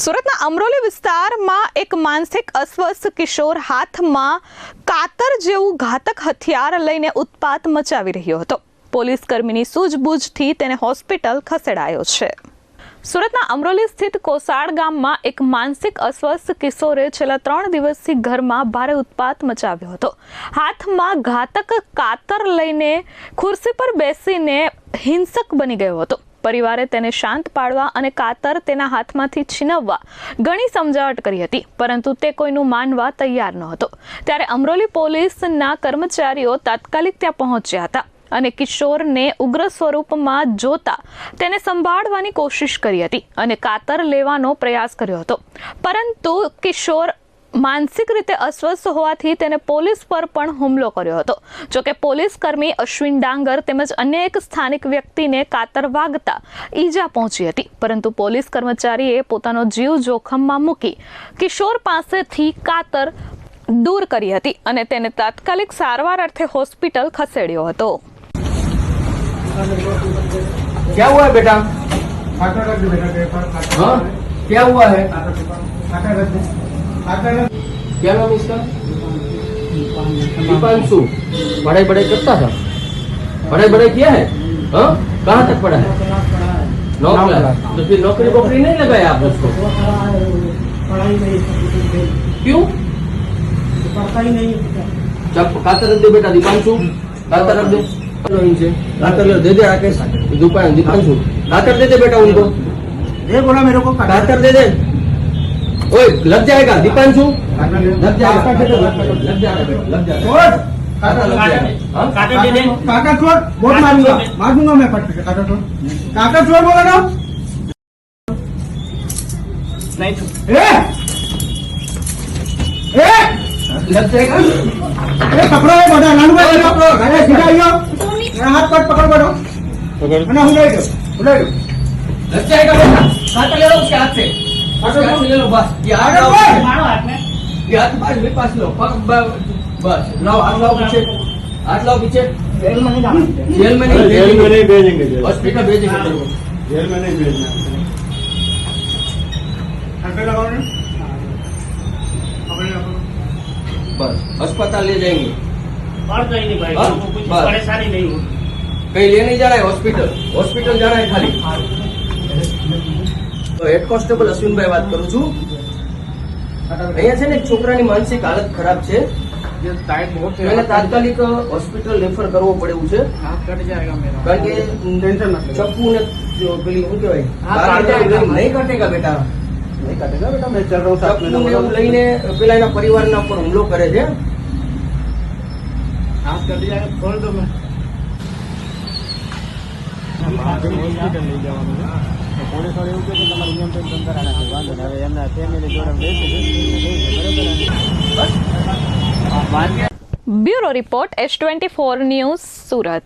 સુરતના અમરોલી વિસ્તારમાં એક માનસિક અસ્વસ્થ કિશોર હાથમાં કાતર જેવું ઘાતક હથિયાર લઈને ઉત્પાત મચાવી રહ્યો હતો. પોલીસ કર્મીની સૂઝબૂછથી તેને હોસ્પિટલ ખસેડાયો છે. સુરતના અમરોલી સ્થિત કોસાડ ગામમાં એક માનસિક અસ્વસ્થ કિશોરે છેલ્લા 3 દિવસથી ઘરમાં ભારે ઉત્પાત મચાવ્યો હતો. હાથમાં ઘાતક કાતર લઈને ખુરશી પર બેસીને હિંસક બની ગયો હતો. પરિવારે તેને શાંત પાડવા અને કાતર તેના હાથમાંથી છીનવવા ઘણી સમજાવટ કરી હતી, પરંતુ તે કોઈનું માનવા તૈયાર નહોતો. ત્યારે અમરોલી પોલીસના કર્મચારીઓ તાત્કાલિક ત્યાં પહોંચ્યા હતા અને કિશોરને ઉગ્ર સ્વરૂપમાં જોતા તેને સંભાળવાની કોશિશ કરી હતી અને કાતર લેવાનો પ્રયાસ કર્યો હતો, પરંતુ કિશોર માનસિક રીતે અસ્વસ્થ હોવાથી તેને પોલીસ પર પણ હુમલો કર્યો હતો. જોકે પોલીસ કર્મી અશ્વિન ડાંગર તેમજ અન્ય એક સ્થાનિક વ્યક્તિને કાતર વાગતા ઈજા પહોંચી હતી, પરંતુ પોલીસ કર્મચારીએ પોતાનો જીવ જોખમમાં મૂકી કિશોર પાસેથી કાતર દૂર કરી હતી અને તેને તાત્કાલિક સારવાર અર્થે હોસ્પિટલ ખસેડ્યો હતો. क्या हुआ है बेटा? हाँ क्या हुआ है? क्या नाम इसका? दीपांशु. पढ़ाई पढ़ाई करता था? पढ़ाई किया है? हाँ कहाँ तक पढ़ा है? 9 क्लास. तो फिर नौकरी वोकरी नहीं लगाया आप उसको? क्यों? पढ़ता ही नहीं. जब कातर रख दे बेटा दीपांशु, कातर रख दे. कातर दे दे राकेश. दीपांशु कातर दे दे बेटा उनको. ये बोला मेरे को कातर दे दे. ओए लग जाएगा दीपांशु, लग जाएगा, लग जाएगा. काका दे दे. काका छोड़, बहुत मार दूंगा मैं पट पे. काका छोड़, काका छोड़ बोला ना. नहीं लग जाएगा. पकड़ो ये बड़ा नानू भाई पकड़ो. अरे सीधा आइयो. मेरा हाथ पकड़ पकड़ो. पकड़. ना हुलाई दो. लग जाएगा बेटा. कातर ले लो उसके हाथ से. ले लो बस. ये हाथ मेरे पास लो. बस लाओ, हाथ लाओ पीछे. हाथ लाओ पीछे. जेल में नहीं जेल में नहीं भेजेंगे. हॉस्पिटल भेजेंगे. जेल में नहीं भेजना. लगाओ ना. बस अस्पताल ले जाएंगे. और कहीं नहीं भाई. कुछ परेशानी नहीं हो. कहीं ले नहीं जाना है. हॉस्पिटल जाना है खाली. તો હેડ કોન્સ્ટેબલ અશ્વિનભાઈ વાત કરું છું. અહીંયા છે ને એક છોકરાની માનસિક હાલત ખરાબ છે. એને તાત્કાલિક હોસ્પિટલ રેફર કરવો પડે એવું છે. કારણ કે ચપ્પુ ને પેલી શું કહેવાય નહીં કાટેગા બેટા. नहीं काटेगा बेटा. मैं चल रहा हूँ साथ में. ચપ્પુ ને એવું લઈને પેલા એના પરિવારના ઉપર હુમલો કરે છે. हाथ कर दिया. खोल दो. मैं હોસ્પિટલ લઈ જવાનું છે. પોલીસ વાળા એવું કહે કે તમારે નિયમ બંધ કરાવવાના છે. વાંધો નહીં. હવે એમના ફેમિલી જોડે બેસી. Bureau report S24 news Surat.